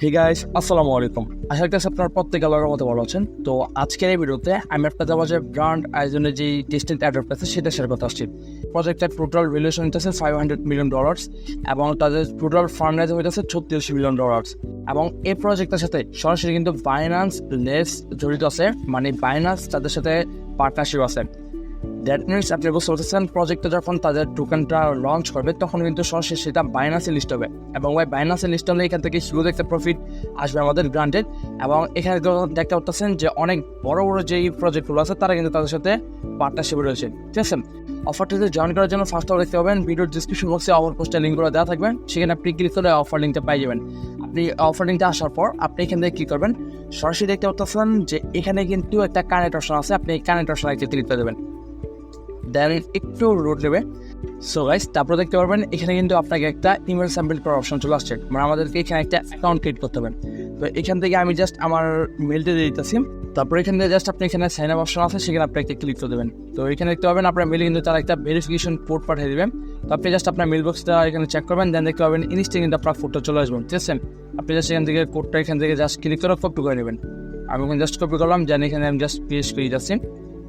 Hey guys, আসসালামু আলাইকুম। আশা করছি আপনার প্রত্যেক আলোর মতো ভালো আছেন। তো আজকের এই ভিডিওতে আমি আপনাদের মাঝে ব্র্যান্ড আয়োজনের যে টেস্টেড অ্যাডপ্ট আছে সেটা শেয়ার করতে আসছি। প্রজেক্টের টোটাল ভ্যালুয়েশন হইতেছে $500 মিলিয়ন এবং তাদের টোটাল ফান্ড রাইজ হইতেছে $36 মিলিয়ন। এবং এই প্রজেক্টের সাথে সরাসরি কিন্তু বাইন্যান্স লেস জড়িত আছে, মানে বাইন্যান্স তাদের সাথে পার্টনারশিপ আছে। দ্যাট মিনস আপনি বুঝতে পারতেছেন, প্রজেক্টটা যখন তাদের টোকেনটা লঞ্চ করবে তখন কিন্তু সরাসরি সেটা বাইন্যান্সে লিস্ট হবে, এবং ওই বাইন্যান্সে লিস্ট হলে এখান থেকে হিউজ একটা প্রফিট আসবে আমাদের গ্রান্টেড। এবং এখানে দেখতে পাচ্ছেন যে অনেক বড় বড় যেই প্রজেক্টগুলো আছে তারা কিন্তু তাদের সাথে পার্টনারশিপে রয়েছে, ঠিক আছে। অফারটিতে জয়েন করার জন্য ফার্স্ট অফ দেখতে পাবেন ভিডিওর ডিসক্রিপশন বক্সে অফার পোস্টের লিঙ্কগুলো দেওয়া থাকবে, সেখানে আপনি ক্লিক করে অফার লিঙ্কটা পাই যাবেন। আপনি অফার লিঙ্কটা আসার পর আপনি এখান থেকে কী করবেন, সরাসরি দেখতে পাচ্ছেন যে এখানে কিন্তু একটা কানেক্ট অপশন আছে, আপনি এই কানেক্ট অপশনে ক্লিক করে দেবেন, দেন একটু রোড নেবে। সো গাইস, তারপরে দেখতে পারবেন এখানে কিন্তু আপনাকে একটা ইমেল সাবমিট করার অপশন চলে আসছে, মানে আমাদেরকে এখানে একটা অ্যাকাউন্ট ক্রিয়েট করতে হবে। তো এখান থেকে আমি জাস্ট আমার মেলটা দিয়ে দিতেছি, তারপরে এখান থেকে জাস্ট আপনি এখানে সাইন আপ অপশন আছে, সেখানে আপনি একটা ক্লিক করে দেবেন। তো এখানে দেখতে পাবেন আপনার মেলে কিন্তু তারা একটা ভেরিফিকেশন কোড পাঠিয়ে দেবেন। তো আপনি জাস্ট আপনার মেল বক্সটা এখানে চেক করবেন, দেন দেখতে পাবেন ইনস্ট্যান্ট কিন্তু আপনার ফোনটা চলে আসবেন, ঠিক আছে। আপনি জাস্ট এখান থেকে কোডটা এখান থেকে জাস্ট ক্লিক করে কপি করে নেবেন। আমি এখন জাস্ট কপি করলাম, দেন এখানে আমি জাস্ট পেস্ট করে যাচ্ছি।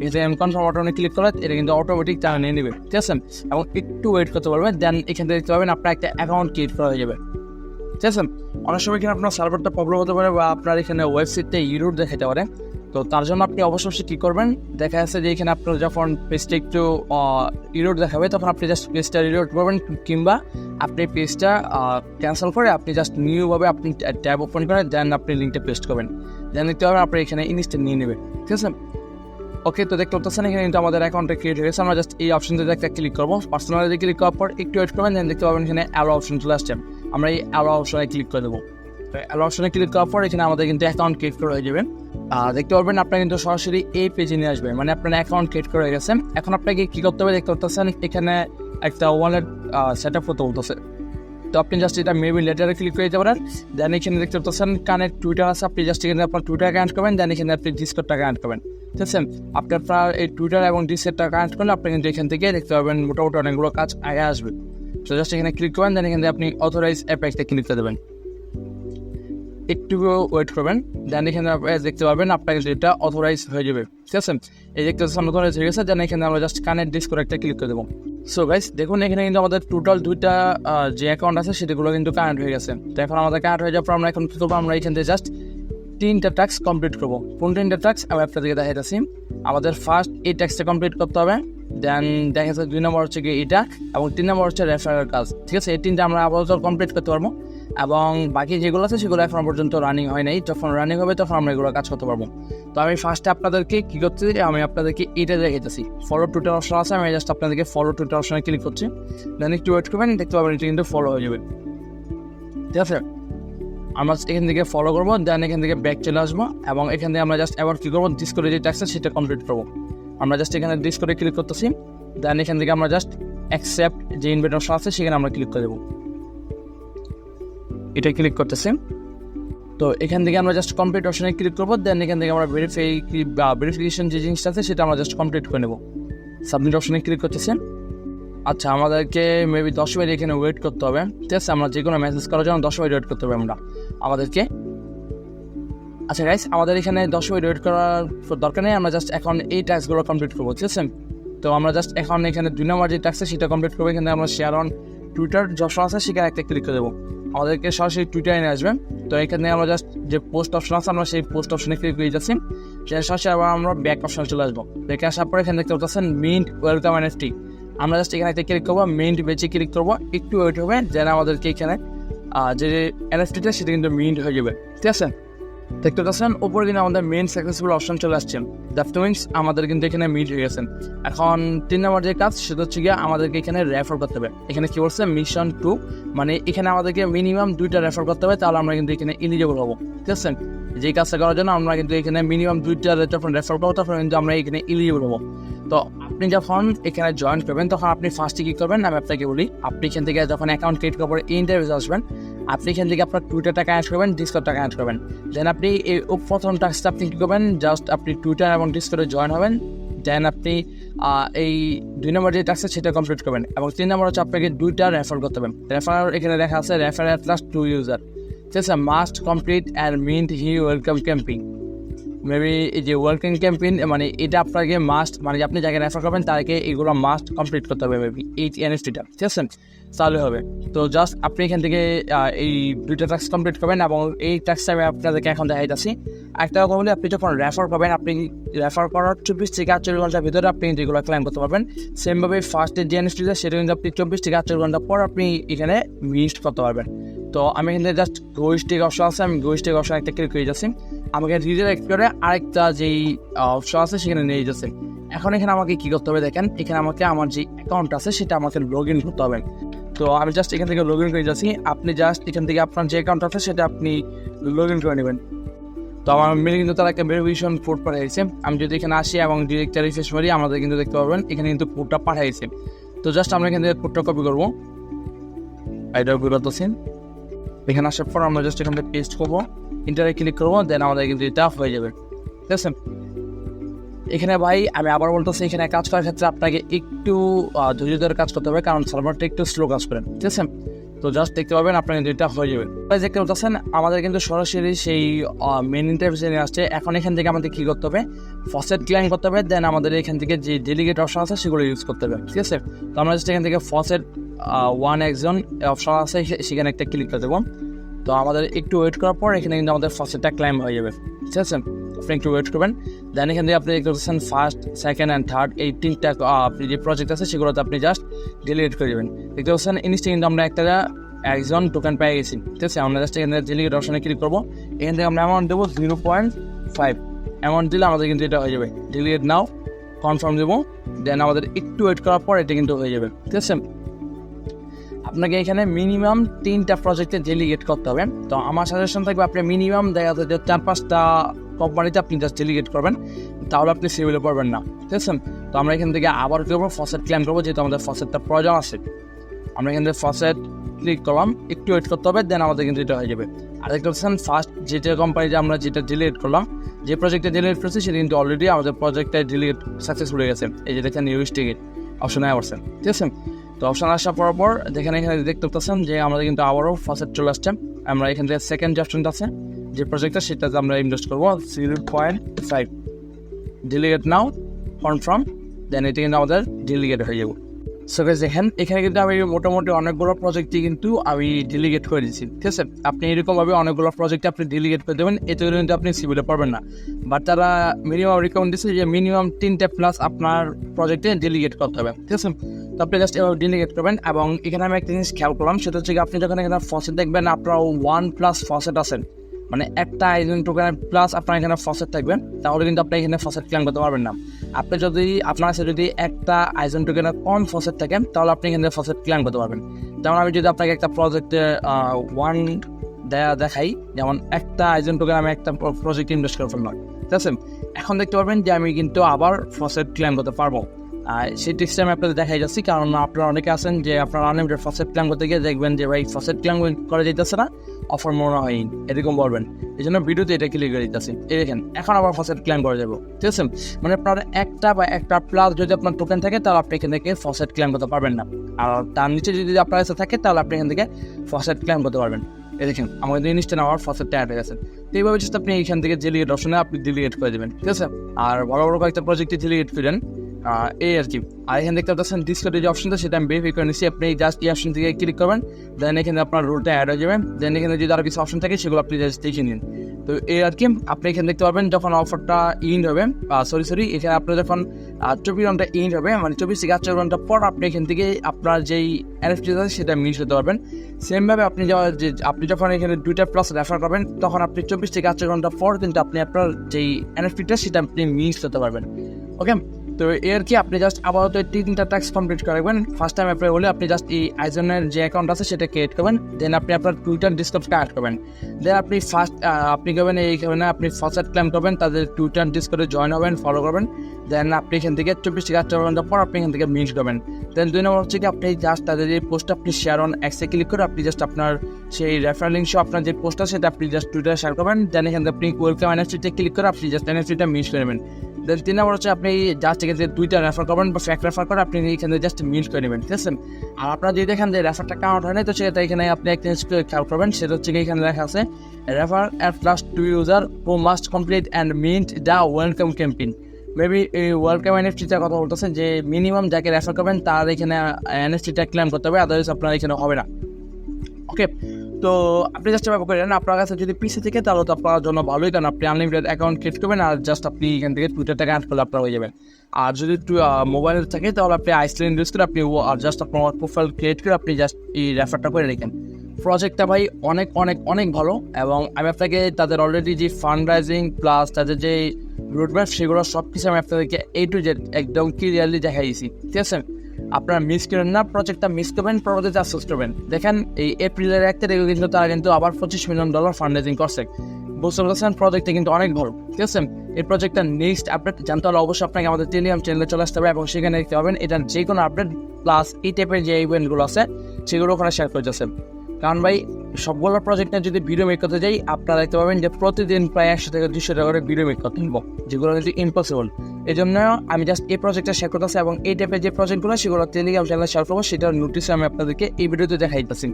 এখানে কনফার্ম অটোমেটিক ক্লিক করে এটা কিন্তু অটোমেটিক টাকা নিয়ে নেবে, ঠিক আছে। এবং একটু ওয়েট করতে পারবেন, দেন এখান থেকে দেখতে পাবেন আপনার একটা অ্যাকাউন্ট ক্রিয়েট করা হয়ে যাবে, ঠিক আছে। অনেক সময় এখানে আপনার সার্ভারটা প্রবলেম হতে পারে বা আপনার এখানে ওয়েবসাইটটা ইউরোড দেখাতে পারে। তো তার জন্য আপনি অবশ্যই কী করবেন, দেখা যাচ্ছে যে এখানে আপনার যখন পেজটা একটু ইউরোড দেখাবে তখন আপনি জাস্ট পেজটা রিলোড করবেন, কিংবা আপনি পেজটা ক্যান্সেল করে আপনি জাস্ট নিউভাবে আপনি ট্যাব ওপেন করে দেন আপনি লিঙ্কটা পেস্ট করবেন, দেন দেখতে পাবেন আপনি এখানে ইনস্ট্যান্ট নিয়ে নেবে, ঠিক আছে। ওকে, তো দেখতে পাচ্ছেন এখানে কিন্তু আমাদের অ্যাকাউন্টটা ক্রিয়েট হয়ে গেছে। আমরা জাস্ট এই অপশনটাতে একটা ক্লিক করবো, পার্সোনালিতে ক্লিক করার পর একটু ওয়েট করবেন, দেন দেখতে পাবেন এখানে অ্যালো অপশন চলে আসছে। আমরা এই অ্যালো অপশনে ক্লিক করে দেবো। তো অ্যালো অপশনে ক্লিক করার পর এখানে আমাদের কিন্তু অ্যাকাউন্ট ক্রিয়েট করা হয়ে যাবে। দেখতে পারবেন আপনার কিন্তু সরাসরি এই পেজে নিয়ে আসবে, মানে আপনার অ্যাকাউন্ট ক্রিয়েট করা হয়ে গেছে। এখন আপনাকে কী করতে হবে দেখতে পাচ্ছেন, এখানে একটা ওয়ালেট সেট আপ করতে বলতেছে। তো আপনি জাস্ট এটা মেবি লেটারে ক্লিক করে দিতে পারেন, দেন এখানে দেখতে পাচ্ছেন কানেক্ট টুইটার আছে, আপনি জাস্ট এখানে আপনার টুইটার কানেক্ট করবেন, দেন এখানে আপনি ডিসকর্ডটা কানেক্ট করবেন, ঠিক আছে। আপনি আপনার এই টুইটার এবং ডিসকর্ডটা কানেক্ট করলে আপনি কিন্তু এখান থেকে দেখতে পাবেন মোটামুটি অনেকগুলো কাজ আগে আসবে। তো জাস্ট এখানে ক্লিক করবেন, দেন এখানে আপনি অথরাইজ অ্যাপ একটা ক্লিক করে দেবেন, একটু ওয়েট করবেন, দেন এখানে দেখতে পাবেন আপনার কিন্তু এটা অথরাইজ হয়ে যাবে, ঠিক আছে। এই দেখতে পাচ্ছেন অথরাইজ হয়ে গেছে, দেন এখানে আমরা জাস্ট কানেক্ট ডিসকর্ড একটা ক্লিক করে দেবো। সো গাইস, দেখুন এখানে কিন্তু আমাদের টোটাল দুইটা যে অ্যাকাউন্ট আছে সেগুলো কিন্তু কানেক্ট হয়ে গেছে। তো এখন আমাদের কানেক্ট হয়ে যাওয়ার পর আমরা এখন কী করবো, আমরা এখান থেকে জাস্ট 3টা টাস্ক কমপ্লিট করবো। কোন 3টা টাস্ক আমি আপনাদেরকে দেখাইতেছি। আমাদের ফার্স্ট এই টাস্কটা কমপ্লিট করতে হবে, দেন দেখা যাচ্ছে 2 নম্বর হচ্ছে কি এটা, এবং 3 নম্বর হচ্ছে রেফারের কাজ, ঠিক আছে। এই 3টা আমরা আপাতত কমপ্লিট করতে পারবো, এবং বাকি যেগুলো আছে সেগুলো এখন পর্যন্ত রানিং হয় নাই। যখন রানিং হবে তখন আমরা এগুলো কাজ করতে পারবো। তো আমি ফার্স্টে আপনাদেরকে কী করতে, আমি আপনাদেরকে এটা দেখাইতেছি। ফলো টুইটার অপশন আছে, আমি জাস্ট আপনাদেরকে ফলো টুইটার অপশনে ক্লিক করছি, দেন একটু ওয়েট করবেন, দেখতে পাবেন এটা কিন্তু ফলো হয়ে যাবে, ঠিক আছে। আমরা এখান থেকে ফলো করবো, দেন এখান থেকে ব্যাক চলে আসবো, এবং এখান থেকে আমরা জাস্ট এবার কী করবো, ডিসকর্ডে যে টাস্ক সেটা কমপ্লিট করবো। আমরা জাস্ট এখানে ডিসকর্ডে ক্লিক করতেছি, দেন এখান থেকে আমরা জাস্ট অ্যাকসেপ্ট যে ইনভাইট অপশন আছে সেখানে আমরা ক্লিক করে দেবো, এটা ক্লিক করতেছি। তো এখান থেকে আমরা জাস্ট কমপ্লিট অপশনে ক্লিক করবো, দেন এখান থেকে আমরা ভেরিফিকেশন যে জিনিসটা আছে সেটা আমরা জাস্ট কমপ্লিট করে নেবো। সাবমিট অপশনে ক্লিক করতেছেন। আচ্ছা, আমাদেরকে মেবি 10 মিনিট এখানে ওয়েট করতে হবে, ঠিক আছে। আমরা যে কোনো মেসেজ করার জন্য 10 মিনিট ওয়েট করতে হবে আমাদেরকে। আচ্ছা গাইস, আমাদের এখানে 10 মিনিট ওয়েট করার দরকার নেই, আমরা জাস্ট এখন এই টাস্কগুলো কমপ্লিট করবো, ঠিক আছে। তো আমরা জাস্ট এখন এখানে 2 নম্বর যে টাস্ক সেটা কমপ্লিট করবো। এখানে আমরা শেয়ার অন টুইটার অপশন আছে সেখানে একটা ক্লিক করে দেবো, আমাদেরকে সরাসরি টুইটারে নিয়ে আসবে। তো এখানে আমরা জাস্ট যে পোস্ট অপশন আছে আমরা সেই পোস্ট অপশনে ক্লিক করে যাচ্ছি, সেটা সরাসরি আবার আমরা ব্যাক অপশনে চলে আসবো। দেখে আসার পরে এখানে দেখতে পাচ্ছেন মিন্ট ওয়েলকাম এনএফটি, আমরা জাস্ট এখানে একটা ক্লিক করবো, মিন্ট বেচে ক্লিক করবো, একটু ওয়েট হবে, যেন আমাদেরকে এখানে যে এনএফটিটা সেটা কিন্তু মিন্ট হয়ে যাবে, ঠিক আছে। দেখতে পাচ্ছেন উপরে কিন্তু আমাদের মেইন সাকসেসফুল অপশন চলে আসছে, দ্যাট মিনস আমাদের কিন্তু এখানে মিট হয়ে গেছেন। এখন 3 নম্বর যে কাজ সেটা হচ্ছে গিয়ে আমাদেরকে এখানে রেফার করতে হবে। এখানে কি বলছে, মিশন 2, মানে এখানে আমাদেরকে মিনিমাম 2টা রেফার করতে হবে, তাহলে আমরা কিন্তু এখানে এলিজিবল হবো, ঠিক আছে। যে কাজটা করার জন্য আমরা কিন্তু এখানে মিনিমাম 2টা যখন রেফার করবো তখন কিন্তু আমরা এখানে এলিজিবল হবো। তো আপনি যখন এখানে জয়েন করবেন তখন আপনি ফার্স্টে কী করবেন, আমি আপনাকে বলি। আপনি এখান থেকে যখন অ্যাকাউন্ট ক্রিয়েট করার পরে ইন্টারভিউ আসবেন, আপনি এখান থেকে আপনার টুইটারটা কানেক্ট করবেন, ডিসকর্ডটা কানেক্ট করবেন, দেন আপনি এই প্রথম টাস্কটা আপনি কী করবেন, জাস্ট আপনি টুইটার এবং ডিসকর্ডে জয়েন হবেন, দেন আপনি এই 2 নম্বর যে টাস্ক সেটা কমপ্লিট করবেন, এবং 3 নম্বর হচ্ছে আপনাকে 2টা রেফার করতে হবে। রেফার এখানে দেখা আছে রেফার অ্যাট লাস্ট 2 ইউজার, ঠিক আছে, must complete and mint he welcome camping. Maybe এই যে ওয়েলকাম ক্যাম্পেইন মানে এটা আপনাকে মাস্ট, মানে আপনি যাকে রেফার করবেন তাকে এগুলো মাস্ট কমপ্লিট করতে হবে মেবি এই এনএফটিটা, ঠিক আছে, তাহলে হবে। তো জাস্ট আপনি এখান থেকে এই 2টা টাস্ক কমপ্লিট করবেন এবং এই টাস্কটা আমি আপনাদেরকে এখন দেখাইতেছি। একটা কথা বলে, আপনি যখন রেফার করবেন, আপনি রেফার করার 24 থেকে 48 ঘন্টার ভিতরে আপনি যেগুলো ক্লাইম করতে পারবেন। সেমভাবে ফার্স্টের যে এনএফটিটা সেটা কিন্তু আপনি 24 থেকে 48 ঘন্টা পর আপনি এখানে মিস করতে পারবেন। তো আমি এখানে জাস্ট গোইস্টিক অপশন আছে, আমি গোইস্টিক অপশন একটা ক্লিক করে যাচ্ছি। আমাকে রিডাইরেক্ট করে আরেকটা যেই অপশন আছে সেখানে নিয়ে যাচ্ছে। এখন এখানে আমাকে কী করতে হবে দেখেন, এখানে আমাকে আমার যে অ্যাকাউন্ট আছে সেটা আমাকে লগ ইন করতে হবে। তো আমি জাস্ট এখান থেকে লগ ইন করে যাচ্ছি। আপনি জাস্ট এখান থেকে আপনার যে অ্যাকাউন্ট আছে সেটা আপনি লগ ইন করে নেবেন। তো আমার মেলে কিন্তু তারা একটা ভেরিফিকেশন কোড পাঠিয়েছে। আমি যদি এখানে আসি এবং ডিরেক্ট রিফ্রেশ করি, আমাদের কিন্তু দেখতে পাবেন এখানে কিন্তু কোডটা পাঠিয়েছে। তো জাস্ট আমরা এখান থেকে কোডটা কপি করবো, এটা কপি করতেছি। এখানে আসার পর আমরা জাস্ট এখান থেকে পেস্ট করবো, ইন্টারে ক্লিক করবো, দেন আমাদের কিন্তু এটা হয়ে যাবে, ঠিক আছে। এখানে ভাই আমি আবার বলতেছি, এখানে কাজ করার ক্ষেত্রে আপনাকে একটু ধৈর্য ধরে কাজ করতে হবে, কারণ সার্ভারটা একটু স্লো কাজ করেন, ঠিক আছে। তো জাস্ট দেখতে পাবেন আপনার কিন্তু এটা হয়ে যাবে। দেখতে পাচ্ছেন আমাদের কিন্তু সরাসরি সেই মেন ইন্টারফেসে নিয়ে আসছে। এখন এখান থেকে আমাদের কী করতে হবে, ফসেট ক্লাইম করতে হবে, দেন আমাদের এখান থেকে যে ডেলিগেট অপশন আছে সেগুলো ইউজ করতে হবে, ঠিক আছে। তো আমরা জাস্ট এখান থেকে ফসেট 1 একজন অপশন আছে সেখানে একটা ক্লিক করে দেবো। তো আমাদের একটু ওয়েট করার পর এখানে কিন্তু আমাদের ফসেটটা ক্লাইম হয়ে যাবে, ঠিক আছে। আপনি একটু ওয়েট করবেন, দেন এখান থেকে আপনি দেখতে পাচ্ছেন ফার্স্ট, সেকেন্ড অ্যান্ড থার্ড এই 3টা আপনি যে প্রজেক্ট আছে সেগুলোতে আপনি জাস্ট ডিলিট করে দেবেন। দেখতে পাচ্ছেন ইনস্টে কিন্তু আমরা একজন টোকেন পেয়ে গেছি, ঠিক আছে। আমরা জাস্ট এখানে ডেলিগেট অপশনে ক্লিক করবো, এখান থেকে আমরা অ্যামাউন্ট দেবো 0.5 অ্যামাউন্ট দিলে আমাদের কিন্তু এটা হয়ে যাবে। ডেলিগেট নাও কনফার্ম দেবো, দেন আমাদের একটু ওয়েট করার পর এটা কিন্তু হয়ে যাবে, ঠিক আছে। আপনাকে এখানে মিনিমাম 3টা প্রজেক্টে ডেলিগেট করতে হবে। তো আমার সাজেশন থাকবে আপনি মিনিমাম দেখা যাচ্ছে 4-5টা কোম্পানিতে আপনি জাস্ট ডেলিগেট করবেন, তাহলে আপনি সিভিলে পড়বেন না, ঠিক আছে। তো আমরা এখান থেকে আবার করবো ফসেট ক্লেম করবো, যেহেতু আমাদের ফসেটটা প্রয়োজন আছে। আমরা এখান থেকে ফসেট ক্লিক করলাম, একটু ওয়েট করতে হবে, দেন আমাদের কিন্তু এটা হয়ে যাবে। আর দেখতে পাচ্ছেন ফার্স্ট যেটা কোম্পানিতে আমরা যেটা ডিলিট করলাম, যে প্রজেক্টে ডিলিট করছি সেটা কিন্তু অলরেডি আমাদের প্রজেক্টে ডিলিট সাকসেসফুল হয়ে গেছে। এই যে দেখেন ইউজ টিকিট অপশনে আসছে, ঠিক আছে। তো অপশন আসার পর এখানে দেখতে পাচ্ছেন যে আমাদের কিন্তু আবারও ফসেট চলে আসছে। আমরা এখান থেকে সেকেন্ড যে অপশনটা আছে যে প্রজেক্টটা সেটাতে আমরা ইনভেস্ট করবো 0.5 ডেলিগেট নাও কনফার্ম, দেন এটা কিন্তু আমাদের ডেলিগেট হয়ে যাবো। সো গাইস দেখেন এখানে কিন্তু আমি মোটামুটি অনেকগুলো প্রজেক্টই কিন্তু আমি ডেলিগেট করে দিচ্ছি, ঠিক আছে। আপনি এরকমভাবে অনেকগুলো প্রজেক্টে আপনি ডেলিগেট করে দেবেন, এতে করে কিন্তু আপনি সিভিলে পারবেন না। বাট তারা মিনিমাম রিকমেন্ড দিচ্ছে যে মিনিমাম 3টা প্লাস আপনার প্রজেক্টে ডেলিগেট করতে হবে, ঠিক আছে। তো আপনি জাস্ট এভাবে ডেলিগেট করবেন। এবং এখানে আমি একটা জিনিস খেয়াল করলাম, সেটা হচ্ছে আপনি যখন এখানে ফসেট দেখবেন আপনার 1+ ফসেট আছেন, মানে একটা আইজন টোকেন প্লাস আপনার এখানে ফসেট থাকবে, তাহলে কিন্তু আপনি এখানে ফসেট ক্লেম করতে পারবেন না। আপনি যদি আপনার কাছে যদি একটা আইজন টোকেনের কম ফসেট থাকে তাহলে আপনি এখানে ফসেট ক্লেম করতে পারবেন। যেমন আমি যদি আপনাকে একটা প্রজেক্টে 1 দেখাই, যেমন একটা আইজন টোকেন আমি একটা প্রজেক্টে ইনভেস্ট করে ফেললাম, ঠিক আছে। এখন দেখতে পারবেন যে আমি কিন্তু আবার ফসেট ক্লেম করতে পারবো। সেই টিক্সটা আমি আপনাদের দেখাই যাচ্ছি, কারণ আপনারা অনেকে আছেন যে আপনার আনলিমিটেড ফসেট ক্লেম করতে গিয়ে দেখবেন যে ভাই ফসেট ক্লেম করা যেতেছে না, অফার মনে হয় এরকম বলবেন। এই জন্য ভিডিওতে এটা ক্লিক করে দিতেছি। এই দেখেন এখন আবার ফসেট ক্লেম করা যাবো, ঠিক আছে। মানে আপনার একটা প্লাস যদি আপনার টোকেন থাকে তাহলে আপনি এখান থেকে ফসেট ক্লেম করতে পারবেন না। আর তার নিচে যদি আপনার কাছে থাকে তাহলে আপনি এখান থেকে ফসেট ক্লেম করতে পারবেন। এই দেখেন আমাদের ইনস্ট্যান্ট আমার ফসেটটা অ্যাড হয়ে গেছে। তো এইভাবে জাস্ট আপনি এখান থেকে ডেলিগেট অপশনে আপনি ডেলিগেট করে দেবেন, ঠিক আছে। আর বড় বড় কয়েকটা প্রজেক্টে ডেলিগেট করেন, এই আর কি। আর এখানে দেখতে পাচ্ছেন ডিসপ্লে যে অপশনটা সেটা আমি ভেরিফাই করে নিচ্ছি। আপনি জাস্ট এই অপশন থেকে ক্লিক করবেন, দেন এখানে আপনার রুলটা অ্যাড হয়ে যাবে। দেন এখানে যদি আরও কিছু অপশন থাকে সেগুলো আপনি জাস্ট দেখে নিন। তো এই আর কি, আপনি এখানে দেখতে পাবেন যখন অফারটা ইন্ড হবে, এখানে আপনার যখন 24 ঘন্টা ইন্ড হবে, মানে 24 থেকে 48 ঘন্টা পর আপনি এখান থেকে আপনার যেই এনএফটি আছে সেটা মিস হতে পারবেন। সেমভাবে আপনি যখন এখানে 2টা প্লাস রেফার করবেন তখন আপনি 24 থেকে 48 ঘন্টা পর কিন্তু আপনি আপনার যেই এনএফটিটা সেটা আপনি মিস হতে পারবেন, ওকে। তো এর কি আপনি জাস্ট আপাতত 3টা টাস্ক কমপ্লিট করবেন। ফার্স্ট টাইম অ্যাপ্লাই হলে আপনি জাস্ট এই আইজনের যে অ্যাকাউন্ট আছে সেটা ক্রিয়েট করবেন, দেন আপনি আপনার টুইটার ডিসকর্ডটা অ্যাড করবেন। দেন আপনি করবেন এইখানে আপনি ফসেট ক্লেম করবেন, তাদের টুইটার ডিসকর্ডে জয়েন হবেন, ফলো করবেন। দেন আপনি এখান থেকে 24 থেকে 48 ঘন্টা পর আপনি এখান থেকে মিট করবেন। দেন 2 নম্বর হচ্ছে কি আপনি জাস্ট তাদের যে পোস্টটা আপনি শেয়ার অন এক্সে ক্লিক করে আপনি জাস্ট আপনার সেই রেফারেল লিঙ্ক আপনার যে পোস্টটা সেটা আপনি জাস্ট টুইটারে শেয়ার করবেন। দেন এখান থেকে আপনি ওয়েলকাম এনএফটিতে ক্লিক করে আপনি জাস্ট এনএফটিটা মিস করে নেবেন। দেন 3 নম্বর হচ্ছে আপনি জাস্ট এখান থেকে 2টা রেফার করবেন বা ফ্যাক্ট রেফার করে আপনি এখানে জাস্ট মিল করে নেবেন, ঠিক আছে। আর আপনারা যদি দেখেন যে রেফারটা কাউন্ট হয় না, তো সেটা এখানে আপনি একটা জিনিস খেয়াল করবেন, সেটা হচ্ছে এখানে লেখা আছে refer at last 2 user who must complete and mint the welcome campaign. Maybe এই ওয়েলকাম এনএফটিটার কথা বলতেছেন যে মিনিমাম যাকে রেফার করবেন তার এখানে এনএফটিটা ক্লেম করতে হবে, আদারওয়াইজ আপনার এখানে হবে না। ওকে, তো আপনি জাস্ট এভাবে করেন। আপনার কাছে যদি পিসি থেকে তাহলে তো আপনার জন্য ভালোই, কারণ আপনি আনলিমিটেড অ্যাকাউন্ট ক্রিয়েট করবেন আর জাস্ট আপনি এখান থেকে টুইটার টাকা অ্যাড করলে আপনার হয়ে যাবেন। আর যদি মোবাইলে থাকে তাহলে আপনি আইসল্যান্ড ইউজ করে আপনি জাস্ট আপনার প্রোফাইল ক্রিয়েট করে আপনি জাস্ট এই রেফারটা করে রেখেন। প্রজেক্টটা ভাই অনেক অনেক অনেক ভালো, এবং আমি আপনাকে তাদের অলরেডি যে ফান্ড রাইজিং প্লাস তাদের যে রোডম্যাপ সেগুলো সব কিছু আমি আপনাদেরকে A to Z একদম ক্লিয়ারলি দেখাই দিয়েছি, ঠিক আছে। আপনারা মিস করেন না, প্রজেক্টটা মিস করবেন, পরবর্তীতে আফসোস করবেন। দেখেন এই এপ্রিলের 1 তারিখে কিন্তু তারা কিন্তু আবার $25 মিলিয়ন ফান্ড রেজিং করছে। বুঝতে পারছেন, প্রজেক্টটা কিন্তু অনেক ভালো, ঠিক আছে। এই প্রজেক্টটা নেক্সট আপডেট জানতে হলে অবশ্যই আপনাকে আমাদের টেলিগ্রাম চ্যানেলে চলে আসতে হবে এবং সেখানে দেখতে পাবেন এটার যে কোনো আপডেট প্লাস এই টাইপের যে ইভেন্টগুলো আছে সেগুলো ওখানে শেয়ার করে যাচ্ছে। কারণ ভাই সবগুলো প্রজেক্টে যদি ভিডিও মেক করতে যাই আপনারা দেখতে পাবেন যে প্রতিদিন প্রায় 100 থেকে 200 টাকা করে ভিডিও মেক করতে হবে, যেগুলো কিন্তু ইম্পসিবল। এই জন্য আমি জাস্ট এই প্রজেক্টটা শেয়ার করতেছি এবং এই টাইপের যে প্রজেক্টগুলো সেগুলো টেলিগ্রাম চ্যানেলে শেয়ার করবো, সেটার নোটিস আমি আপনাদেরকে এই ভিডিওতে দেখাইতেছি।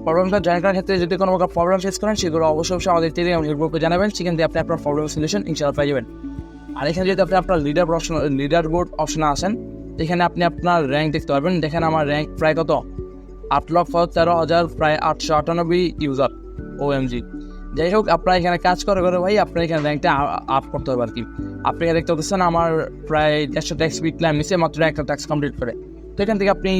প্রবলেমটা জয়েন করার ক্ষেত্রে যদি কোনো প্রকার প্রবলেম ফেস করেন সেগুলো অবশ্যই আমাদের টেলিগ্রাম গ্রুপে জানাবেন, সেখান থেকে আপনি আপনার প্রবলেম সলিউশন ইনশাআল্লাহ পেয়ে যাবেন। আর এখানে যদি আপনি আপনার লিডার বোর্ড অপশনে আসেন, এখানে আপনি আপনার র্যাঙ্ক দেখতে পারবেন। দেখেন আমার র্যাঙ্ক প্রায় কত 8,13,000, প্রায় 898 ইউজার, OMG। যাই হোক, আপনারা এখানে কাজ করে ভাই আপনার এখানে র্যাঙ্কটা আপ করতে হবে আর কি। আপনি এখানে দেখতে পাচ্ছেন আমার প্রায় 150 ট্যাক্স ক্লাইম নিচ্ছে মাত্র একটা ট্যাক্স কমপ্লিট করে। তো এখান থেকে আপনি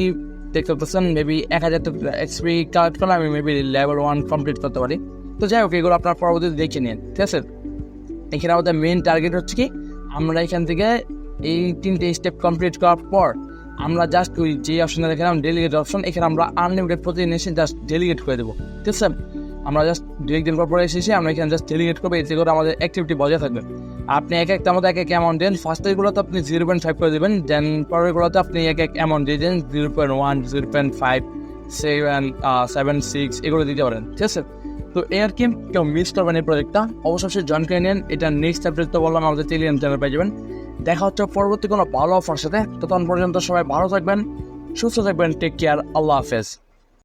দেখতে পাচ্ছেন মেবি 1000 এক্সপি কালেক্ট করলে আমি মেবি লেভেল 1 কমপ্লিট করতে পারি। তো যাই হোক, এগুলো আপনার পরবর্তীতে দেখে নিন, ঠিক আছে। এখানে আমাদের মেন টার্গেট হচ্ছে কি, আমরা এখান থেকে এই 3টে স্টেপ কমপ্লিট করার পর আমরা জাস্ট ওই যে অপশনে দেখলাম ডেলিগেট অপশন, এখানে আমরা আনলিমিটেড প্রতিদিন এসে জাস্ট ডেলিগেট করে দেবো, ঠিক আছে। আমরা জাস্ট 2-1 দিন পর এসেছি আমরা এখানে জাস্ট ডেলিগেট করবো, এতে করে আমাদের অ্যাক্টিভিটি বজায় থাকবে। আপনি এক একটা আমাদের এক এক অ্যামাউন্ট দেন, ফার্স্টেরগুলোতে আপনি 0.5 করে দেবেন, দেন পরেরগুলোতে আপনি এক এক অ্যামাউন্ট দিয়ে দেন 0.1, 0.5, 7, 7, 6 এগুলো দিতে পারেন, ঠিক আছে। তো আর কি কেউ মিস করবেন এই প্রজেক্টটা, অবশ্যই জয়েন করে নেন। এটা নেক্সট আপডেট তো বললাম আমাদের টেলিগ্রাম চ্যানেল পেয়ে যাবেন। দেখা হচ্ছে পরবর্তী কোনো ভালো অফার সাথে, ততক্ষণ পর্যন্ত সবাই ভালো থাকবেন, সুস্থ থাকবেন, টেক কেয়ার, আল্লাহ হাফেজ।